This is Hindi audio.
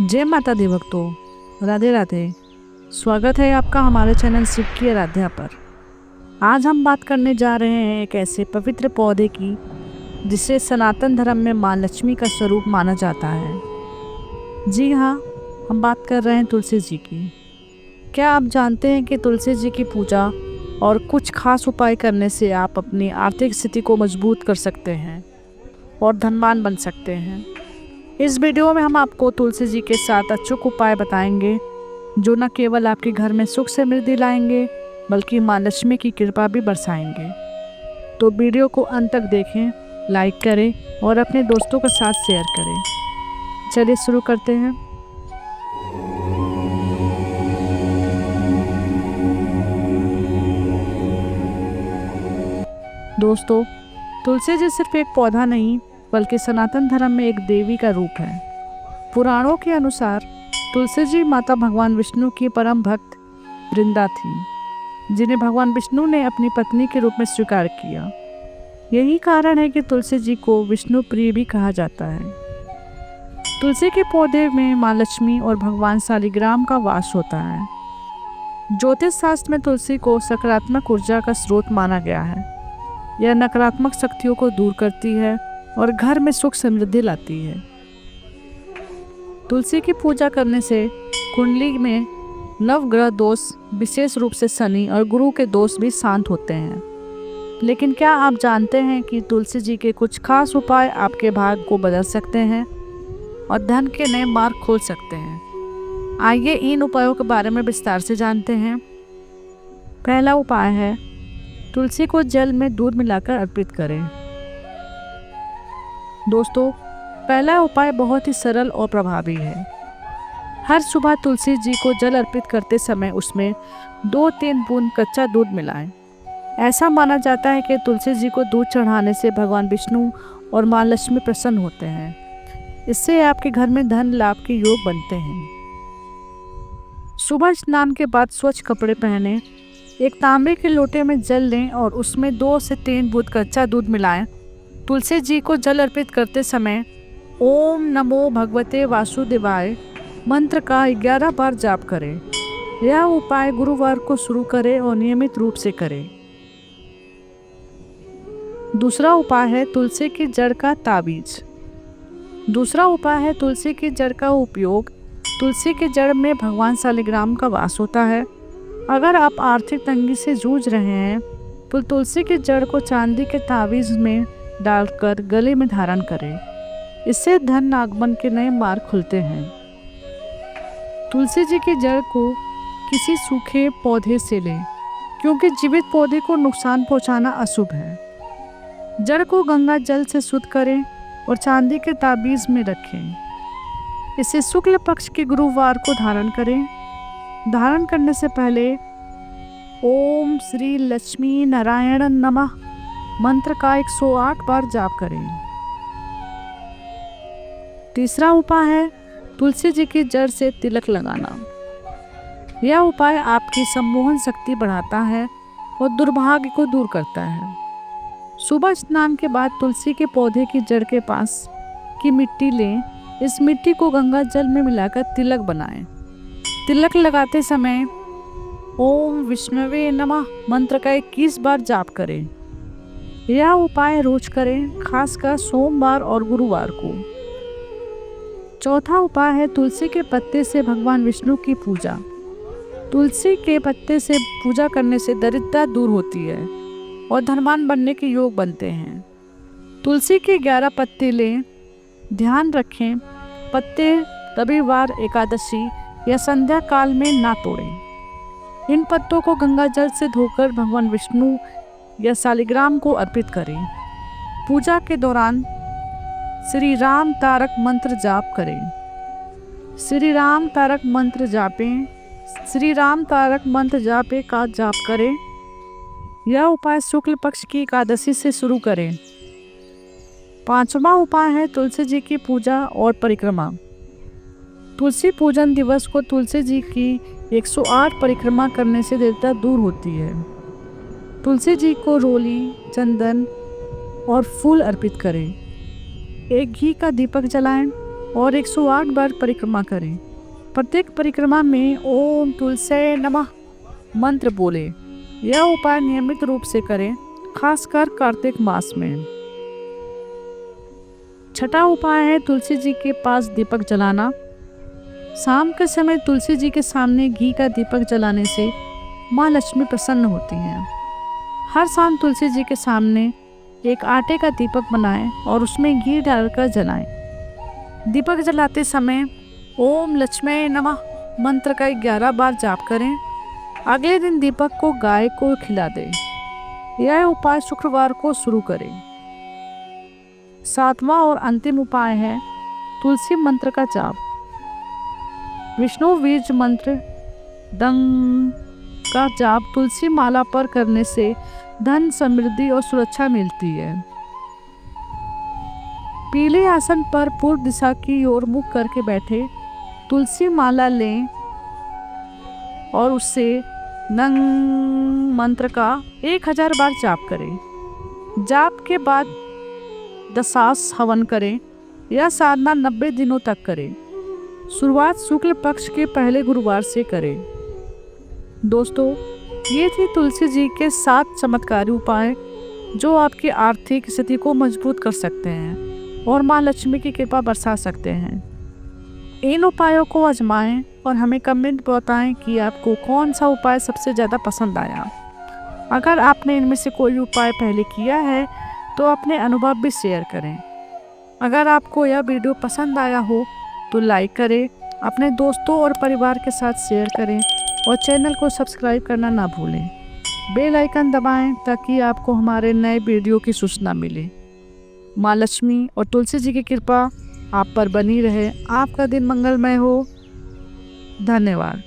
जय माता दी भक्तों, राधे राधे। स्वागत है आपका हमारे चैनल शिव की आराध्या पर। आज हम बात करने जा रहे हैं एक ऐसे पवित्र पौधे की जिसे सनातन धर्म में माँ लक्ष्मी का स्वरूप माना जाता है। जी हाँ, हम बात कर रहे हैं तुलसी जी की। क्या आप जानते हैं कि तुलसी जी की पूजा और कुछ खास उपाय करने से आप अपनी आर्थिक स्थिति को मजबूत कर सकते हैं और धनवान बन सकते हैं। इस वीडियो में हम आपको तुलसी जी के 7 अचूक उपाय बताएंगे जो न केवल आपके घर में सुख समृद्धि लाएंगे बल्कि माँ लक्ष्मी की कृपा भी बरसाएंगे। तो वीडियो को अंत तक देखें, लाइक करें और अपने दोस्तों के साथ शेयर करें। चलिए शुरू करते हैं। दोस्तों, तुलसी जी सिर्फ एक पौधा नहीं बल्कि सनातन धर्म में एक देवी का रूप है। पुराणों के अनुसार तुलसी जी माता भगवान विष्णु की परम भक्त वृंदा थी, जिन्हें भगवान विष्णु ने अपनी पत्नी के रूप में स्वीकार किया। यही कारण है कि तुलसी जी को विष्णु प्रिय भी कहा जाता है। तुलसी के पौधे में माँ लक्ष्मी और भगवान शालिग्राम का वास होता है। ज्योतिष शास्त्र में तुलसी को सकारात्मक ऊर्जा का स्रोत माना गया है। यह नकारात्मक शक्तियों को दूर करती है और घर में सुख समृद्धि लाती है। तुलसी की पूजा करने से कुंडली में नवग्रह दोष, विशेष रूप से शनि और गुरु के दोष भी शांत होते हैं। लेकिन क्या आप जानते हैं कि तुलसी जी के कुछ खास उपाय आपके भाग्य को बदल सकते हैं और धन के नए मार्ग खोल सकते हैं? आइए इन उपायों के बारे में विस्तार से जानते हैं। पहला उपाय है, तुलसी को जल में दूध मिलाकर अर्पित करें। दोस्तों, पहला उपाय बहुत ही सरल और प्रभावी है। हर सुबह तुलसी जी को जल अर्पित करते समय उसमें 2-3 बूंद कच्चा दूध मिलाएं। ऐसा माना जाता है कि तुलसी जी को दूध चढ़ाने से भगवान विष्णु और माँ लक्ष्मी प्रसन्न होते हैं। इससे आपके घर में धन लाभ के योग बनते हैं। सुबह स्नान के बाद स्वच्छ कपड़े पहनें, एक तांबे के लोटे में जल लें और उसमें 2 से 3 बूंद कच्चा दूध मिलाएं। तुलसी जी को जल अर्पित करते समय ओम नमो भगवते वासुदेवाय मंत्र का 11 बार जाप करें। यह उपाय गुरुवार को शुरू करें और नियमित रूप से करें। दूसरा उपाय है तुलसी की जड़ का ताबीज। दूसरा उपाय है तुलसी की जड़ का उपयोग। तुलसी की जड़ में भगवान शालिग्राम का वास होता है। अगर आप आर्थिक तंगी से जूझ रहे हैं तो तुलसी की जड़ को चांदी के ताबीज में डालकर गले में धारण करें। इससे धन आगमन के नए मार्ग खुलते हैं। तुलसी जी की जड़ को किसी सूखे पौधे से लें, क्योंकि जीवित पौधे को नुकसान पहुंचाना अशुभ है। जड़ को गंगा जल से शुद्ध करें और चांदी के ताबीज में रखें। इसे शुक्ल पक्ष के गुरुवार को धारण करें। धारण करने से पहले ओम श्री लक्ष्मी नारायण नमः मंत्र का 108 बार जाप करें। तीसरा उपाय है तुलसी जी की जड़ से तिलक लगाना। यह उपाय आपकी सम्मोहन शक्ति बढ़ाता है और दुर्भाग्य को दूर करता है। सुबह स्नान के बाद तुलसी के पौधे की जड़ के पास की मिट्टी लें। इस मिट्टी को गंगा जल में मिलाकर तिलक बनाएं। तिलक लगाते समय ओम विष्णवे नमः मंत्र का 21 बार जाप करें। यह उपाय रोज करें, खासकर सोमवार और गुरुवार को। चौथा उपाय है तुलसी के पत्ते से भगवान विष्णु की पूजा। तुलसी के पत्ते से पूजा करने से दरिद्रता दूर होती है और धनवान बनने के योग बनते हैं। तुलसी के 11 पत्ते लें। ध्यान रखें, पत्ते रविवार, एकादशी या संध्या काल में ना तोड़ें। इन पत्तों को गंगा जल से धोकर भगवान विष्णु या शालिग्राम को अर्पित करें। पूजा के दौरान श्री राम तारक मंत्र जाप करें। श्री राम तारक मंत्र जापें। श्री राम तारक मंत्र जापे का जाप करें। यह उपाय शुक्ल पक्ष की एकादशी से शुरू करें। पांचवा उपाय है तुलसी जी की पूजा और परिक्रमा। तुलसी पूजन दिवस को तुलसी जी की 108 परिक्रमा करने से दरिद्रता दूर होती है। तुलसी जी को रोली, चंदन और फूल अर्पित करें। एक घी का दीपक जलाएं। और 108 बार परिक्रमा करें। प्रत्येक परिक्रमा में ओम तुलसे नमः मंत्र बोले। यह उपाय नियमित रूप से करें, खासकर कार्तिक मास में। छठा उपाय है तुलसी जी के पास दीपक जलाना। शाम के समय तुलसी जी के सामने घी का दीपक जलाने से माँ लक्ष्मी प्रसन्न होती हैं। हर शाम तुलसी जी के सामने एक आटे का दीपक बनाएं और उसमें घी डालकर जलाएं। दीपक जलाते समय ओम लक्ष्मी नमः मंत्र का 11 बार जाप करें। अगले दिन दीपक को गाय को खिला दें। यह उपाय शुक्रवार को शुरू करें। सातवां और अंतिम उपाय है तुलसी मंत्र का जाप। विष्णु बीज मंत्र दंग का जाप तुलसी माला पर करने से धन, समृद्धि और सुरक्षा मिलती है। पीले आसन पर पूर्व दिशा की ओर मुख करके बैठे तुलसी माला लें और उससे नंग मंत्र का 1000 बार जाप करें। जाप के बाद दशास हवन करें। यह साधना 90 दिनों तक करें। शुरुआत शुक्ल पक्ष के पहले गुरुवार से करें। दोस्तों, ये थे तुलसी जी के 7 चमत्कारी उपाय जो आपकी आर्थिक स्थिति को मजबूत कर सकते हैं और माँ लक्ष्मी की कृपा बरसा सकते हैं। इन उपायों को आजमाएं और हमें कमेंट बताएं कि आपको कौन सा उपाय सबसे ज़्यादा पसंद आया। अगर आपने इनमें से कोई उपाय पहले किया है तो अपने अनुभव भी शेयर करें। अगर आपको यह वीडियो पसंद आया हो तो लाइक करें, अपने दोस्तों और परिवार के साथ शेयर करें और चैनल को सब्सक्राइब करना ना भूलें। बेल आइकन दबाएं ताकि आपको हमारे नए वीडियो की सूचना मिले। माँ लक्ष्मी और तुलसी जी की कृपा आप पर बनी रहे। आपका दिन मंगलमय हो। धन्यवाद।